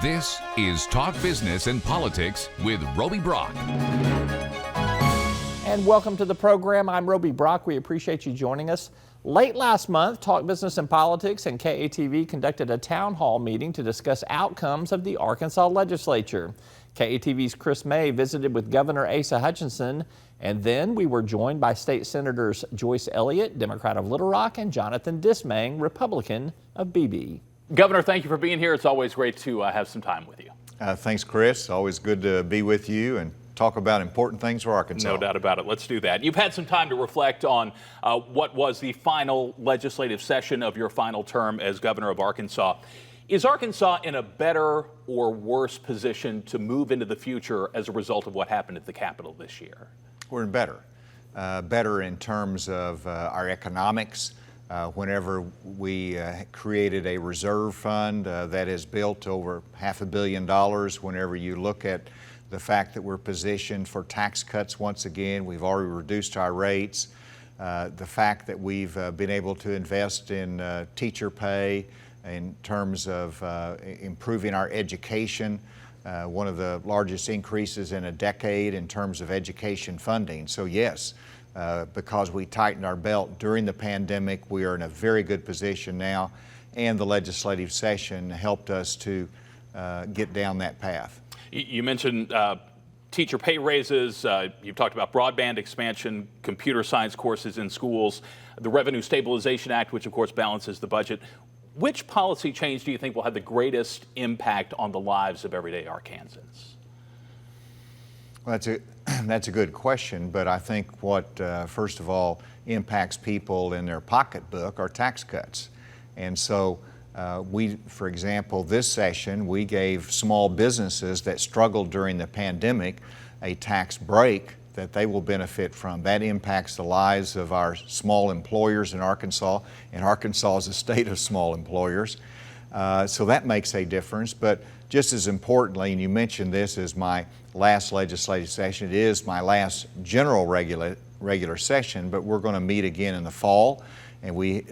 This is Talk Business and Politics with Roby Brock. And welcome to the program. I'm Roby Brock. We appreciate you joining us. Late last month, Talk Business and Politics and KATV conducted a town hall meeting to discuss outcomes of the Arkansas legislature. KATV's Chris May visited with Governor Asa Hutchinson, and then we were joined by State Senators Joyce Elliott, Democrat of Little Rock, and Jonathan Dismang, Republican of R-Beebe. Governor, thank you for being here. It's always great to have some time with you. Thanks, Chris. Always good to be with you and talk about important things for Arkansas. No doubt about it. Let's do that. You've had some time to reflect on what was the final legislative session of your final term as governor of Arkansas. Is Arkansas in a better or worse position to move into the future as a result of what happened at the Capitol this year? We're in better. Better in terms of our economics. Whenever we created a reserve fund that has built over $500 million, whenever you look at the fact that we're positioned for tax cuts once again, we've already reduced our rates. The fact that we've been able to invest in teacher pay in terms of improving our education, one of the largest increases in a decade in terms of education funding. So yes, because we tightened our belt during the pandemic, we are in a very good position now, and the legislative session helped us to get down that path. You mentioned teacher pay raises, you've talked about broadband expansion, computer science courses in schools, the Revenue Stabilization Act, which of course balances the budget. Which policy change do you think will have the greatest impact on the lives of everyday Arkansans? Well, that's a good question, but I think what, first of all, impacts people in their pocketbook are tax cuts. And so for example, this session, we gave small businesses that struggled during the pandemic a tax break that they will benefit from. That impacts the lives of our small employers in Arkansas, and Arkansas is a state of small employers. So that makes a difference. But just as importantly, and you mentioned this as my last legislative session, it is my last general regular session, but we're going to meet again in the fall, and we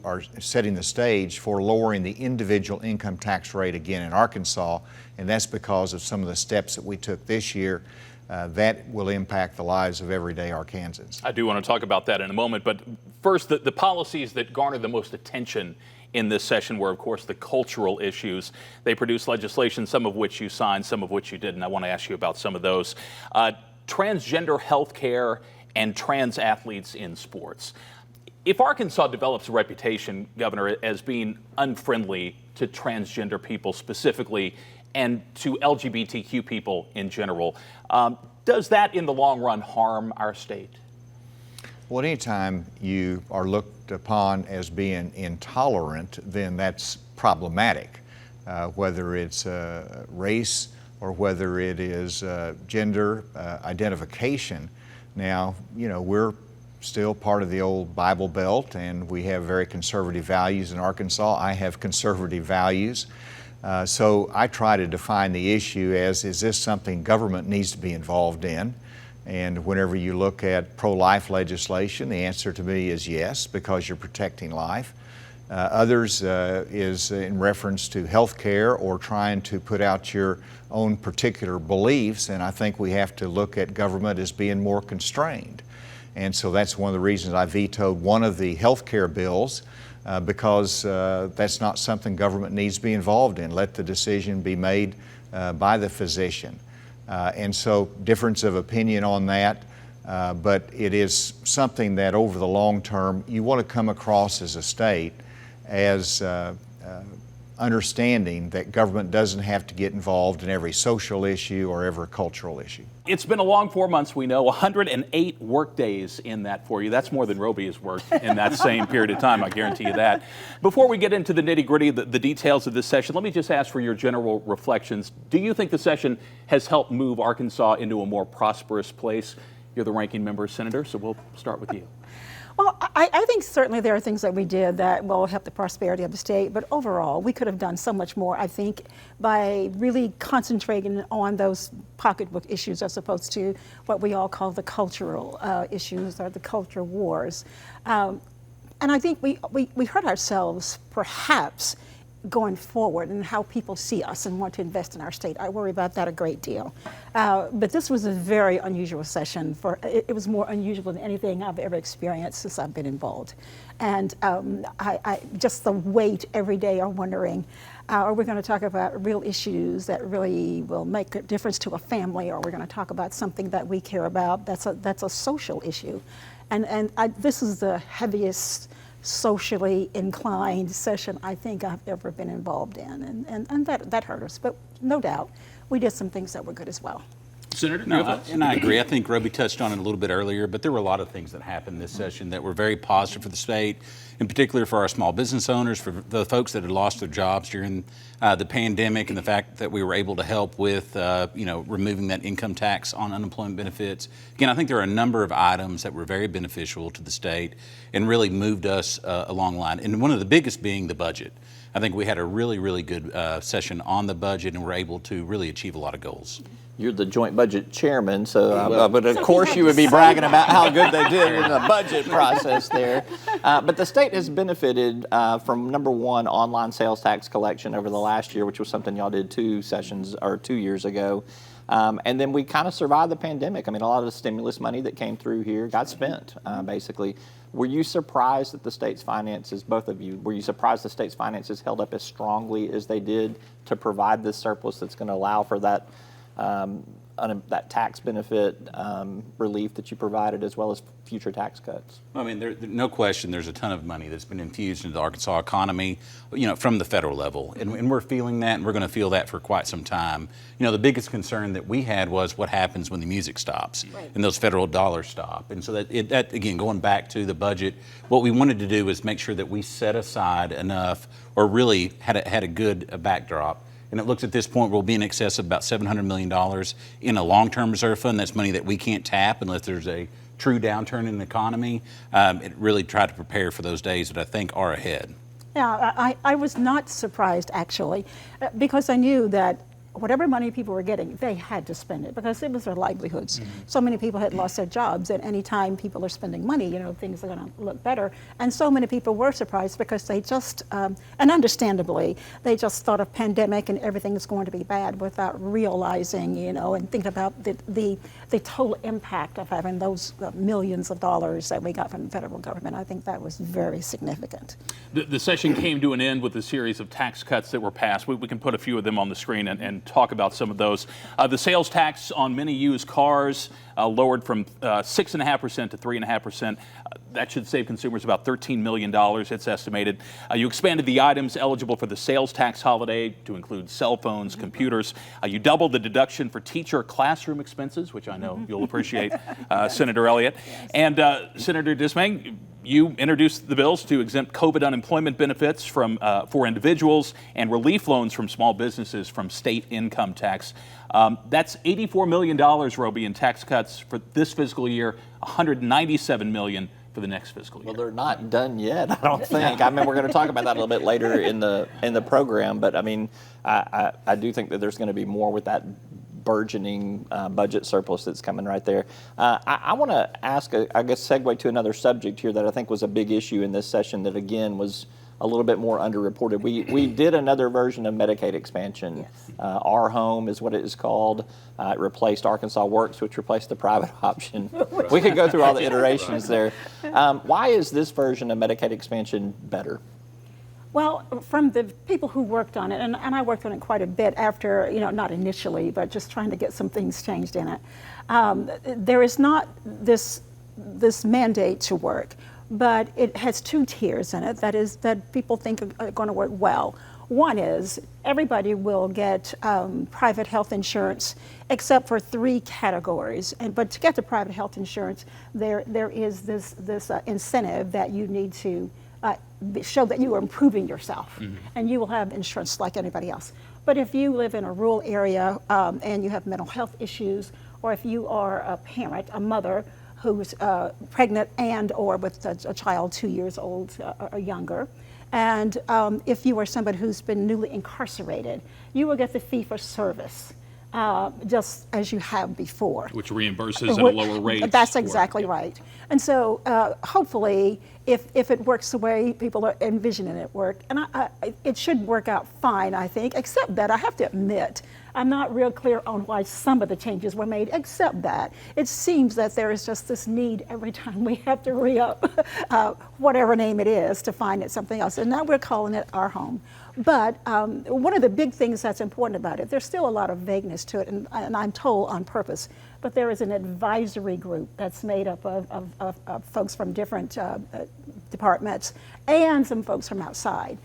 are setting the stage for lowering the individual income tax rate again in Arkansas, and that's because of some of the steps that we took this year. That will impact the lives of everyday Arkansans. I do want to talk about that in a moment, but first, the policies that garnered the most attention in this session were, of course, the cultural issues. They produced legislation, some of which you signed, some of which you didn't. I want to ask you about some of those. Transgender health care and trans athletes in sports. If Arkansas develops a reputation, Governor, as being unfriendly to transgender people specifically and to LGBTQ people in general, does that in the long run harm our state? Well, anytime you are looked upon as being intolerant, then that's problematic, whether it's race or whether it is gender identification. Now, you know, we're still part of the old Bible Belt, and we have very conservative values in Arkansas. I have conservative values. So I try to define the issue as, is this something government needs to be involved in? And whenever you look at pro-life legislation, the answer to me is yes, because you're protecting life. Others is in reference to health care or trying to put out your own particular beliefs, and I think we have to look at government as being more constrained. And so that's one of the reasons I vetoed one of the health care bills, because that's not something government needs to be involved in. Let the decision be made by the physician. And so difference of opinion on that, but it is something that over the long term you want to come across as a state as understanding that government doesn't have to get involved in every social issue or every cultural issue. It's been a long 4 months, we know, 108 work days in that for you. That's more than Roby has worked in that same period of time, I guarantee you that. Before we get into the nitty-gritty, the details of this session, let me just ask for your general reflections. Do you think the session has helped move Arkansas into a more prosperous place? You're the ranking member, Senator, so we'll start with you. Well, I think certainly there are things that we did that will help the prosperity of the state, but overall we could have done so much more, I think, by really concentrating on those pocketbook issues as opposed to what we all call the cultural issues or the culture wars. And I think we hurt ourselves perhaps going forward and how people see us and want to invest in our state. I worry about that a great deal. But this was a very unusual session. It was more unusual than anything I've ever experienced since I've been involved. And I just the weight every day are wondering, are we going to talk about real issues that really will make a difference to a family, or are we going to talk about something that we care about that's a social issue? And this is the heaviest socially inclined session I think I've ever been involved in, and that hurt us. But no doubt, we did some things that were good as well. Senator, and I agree. I think Roby touched on it a little bit earlier, but there were a lot of things that happened this session that were very positive for the state, in particular for our small business owners, for the folks that had lost their jobs during the pandemic, and the fact that we were able to help with, removing that income tax on unemployment benefits. Again, I think there are a number of items that were very beneficial to the state and really moved us along the line. And one of the biggest being the budget. I think we had a really, really good session on the budget, and were able to really achieve a lot of goals. You're the joint budget chairman, but of course you would be bragging about how good they did in the budget process there. But the state has benefited from, number one, online sales tax collection over the last year, which was something y'all did 2 years ago. And then we kind of survived the pandemic. I mean, a lot of the stimulus money that came through here got spent, basically. Were you surprised that the state's finances, both of you, were you surprised the state's finances held up as strongly as they did to provide this surplus that's going to allow for that that tax benefit relief that you provided, as well as future tax cuts? I mean, no question there's a ton of money that's been infused into the Arkansas economy, from the federal level. And we're feeling that, and we're going to feel that for quite some time. The biggest concern that we had was what happens when the music stops and those federal dollars stop. And so that again, going back to the budget, what we wanted to do was make sure that we set aside enough, or really had a good backdrop. And it looks at this point we'll be in excess of about $700 million in a long-term reserve fund. That's money that we can't tap unless there's a true downturn in the economy. It really tried to prepare for those days that I think are ahead. Yeah, I was not surprised, actually, because I knew that whatever money people were getting, they had to spend it because it was their livelihoods. Mm-hmm. So many people had lost their jobs, and any time people are spending money, things are going to look better. And so many people were surprised because they just, and understandably, they just thought of pandemic and everything is going to be bad without realizing, and thinking about the total impact of having those millions of dollars that we got from the federal government. I think that was very significant. The session came to an end with a series of tax cuts that were passed. We can put a few of them on the screen and talk about some of those. The sales tax on many used cars lowered from 6.5% to 3.5%. That should save consumers about $13 million, it's estimated. You expanded the items eligible for the sales tax holiday to include cell phones, computers. You doubled the deduction for teacher classroom expenses, which I know you'll appreciate, Senator Elliott. Yes. And Senator Dismang, you introduced the bills to exempt COVID unemployment benefits for individuals and relief loans from small businesses from state income tax. That's $84 million, Roby, in tax cuts for this fiscal year, $197 million for the next fiscal year. Well, they're not done yet, I don't think. I mean, we're going to talk about that a little bit later in the program, but I mean, I do think that there's going to be more with that burgeoning budget surplus that's coming right there. I want to ask, segue to another subject here that I think was a big issue in this session that, again, was a little bit more underreported. We did another version of Medicaid expansion. Yes. Our Home is what it is called. It replaced Arkansas Works, which replaced the private option. We could go through all the iterations there. Why is this version of Medicaid expansion better? Well, from the people who worked on it, and I worked on it quite a bit after, not initially, but just trying to get some things changed in it. There is not this mandate to work, but it has 2 tiers in it that people think are going to work well. One is everybody will get private health insurance except for 3 categories. But to get the private health insurance, there is this incentive that you need to show that you are improving yourself, and you will have insurance like anybody else. But if you live in a rural area and you have mental health issues, or if you are a parent, a mother who's pregnant and or with a child 2 years old or younger, and if you are somebody who's been newly incarcerated, you will get the fee for service. just as you have before. Which reimburses at a lower rate. That's exactly right. And so hopefully, if it works the way people are envisioning it work, and it should work out fine, I think, except that I have to admit, I'm not real clear on why some of the changes were made, except that it seems that there is just this need every time we have to re-up whatever name it is to find it something else. And now we're calling it Our Home. But one of the big things that's important about it, there's still a lot of vagueness to it, and I'm told on purpose, but there is an advisory group that's made up of folks from different departments and some folks from outside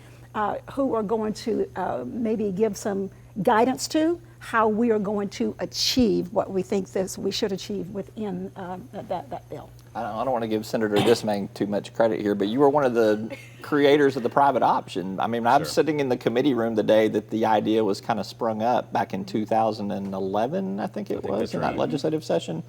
who are going to maybe give some guidance to how we are going to achieve what we think we should achieve within that bill. I don't want to give Senator Dismang too much credit here, but you were one of the creators of the private option. I mean, I'm sitting in the committee room the day that the idea was kind of sprung up back in 2011, I think it was, in that legislative session.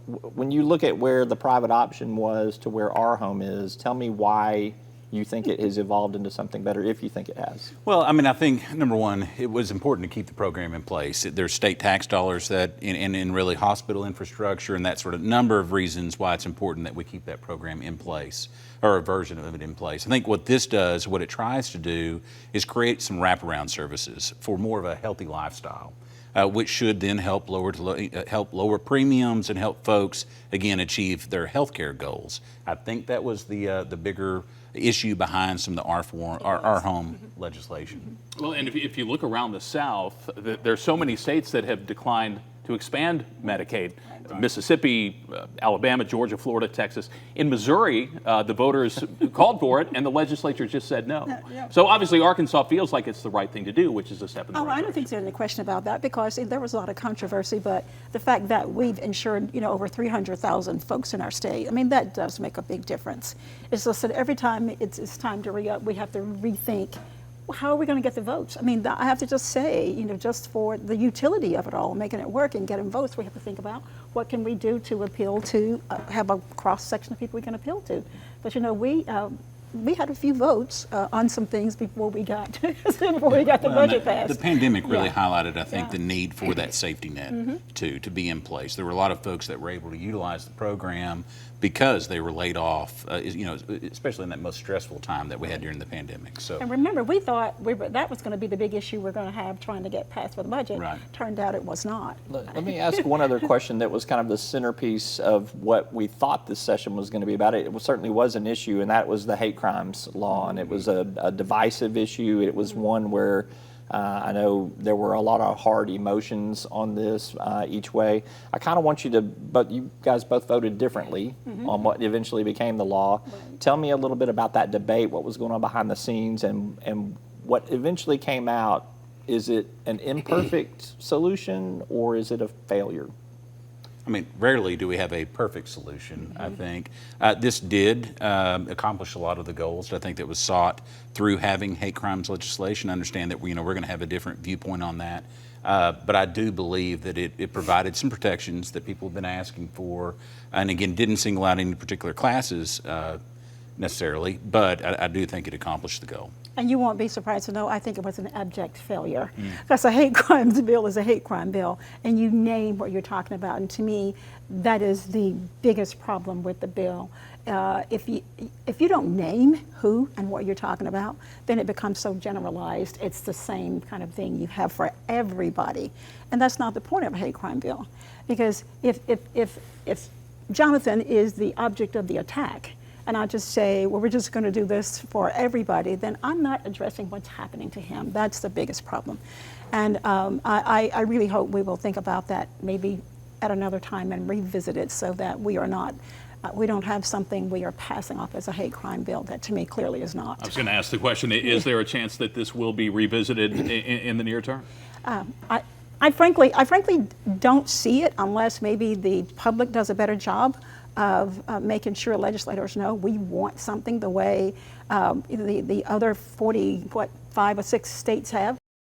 When you look at where the private option was to where Our Home is, tell me why you think it has evolved into something better, if you think it has. Well, I mean, I think, number one, it was important to keep the program in place. There's state tax dollars that, in really hospital infrastructure and that sort of number of reasons why it's important that we keep that program in place, or a version of it in place. I think what this does, what it tries to do, is create some wraparound services for more of a healthy lifestyle. Which should then help lower premiums and help folks, again, achieve their health care goals. I think that was the bigger issue behind some of the Our Home legislation. Well, and if you look around the South, there's so many states that have declined to expand Medicaid. Mississippi, Alabama, Georgia, Florida, Texas. In Missouri, the voters called for it, and the legislature just said no. So obviously Arkansas feels like it's the right thing to do, which is a step in the right I don't think there's any question about that, because there was a lot of controversy, but the fact that we've insured, over 300,000 folks in our state, I mean, that does make a big difference. It's just that every time it's time to re-up, we have to rethink, how are we going to get the votes? I mean, I have to just say, just for the utility of it all, making it work and getting votes, we have to think about what can we do to appeal to, have a cross-section of people we can appeal to. But, we had a few votes on some things before we got the budget passed. The pandemic really highlighted, I think, the need for that safety net to be in place. There were a lot of folks that were able to utilize the program because they were laid off, especially in that most stressful time that we had during the pandemic. So, and remember, we thought that was going to be the big issue we're going to have trying to get passed for the budget. Right. Turned out it was not. Let me ask one other question that was kind of the centerpiece of what we thought this session was going to be about. It certainly was an issue, and that was the hate crimes law, and it was a divisive issue. It was one where I know there were a lot of hard emotions on this each way. I kind of want you to, but you guys both voted differently on what eventually became the law. Right. Tell me a little bit about that debate, what was going on behind the scenes, and what eventually came out. Is it an imperfect solution, or is it a failure? I mean, rarely do we have a perfect solution, I think. This did accomplish a lot of the goals, I think, that was sought through having hate crimes legislation. I understand that we're going to have a different viewpoint on that. But I do believe that it provided some protections that people have been asking for, and again, didn't single out any particular classes necessarily, but I do think it accomplished the goal. And you won't be surprised to know, I think it was an abject failure. Because a hate crimes bill is a hate crime bill, and you name what you're talking about. And to me, that is the biggest problem with the bill. If you don't name who and what you're talking about, then it becomes so generalized. It's the same kind of thing you have for everybody. And that's not the point of a hate crime bill. Because if Jonathan is the object of the attack, and I just say, well, we're just going to do this for everybody, then I'm not addressing what's happening to him. That's the biggest problem. And I really hope we will think about that maybe at another time and revisit it, so that we are not, we don't have something we are passing off as a hate crime bill that to me clearly is not. I was going to ask the question, is there a chance that this will be revisited in the near term? I frankly don't see it, unless maybe the public does a better job of making sure legislators know we want something the way the other 5 or 6 states have.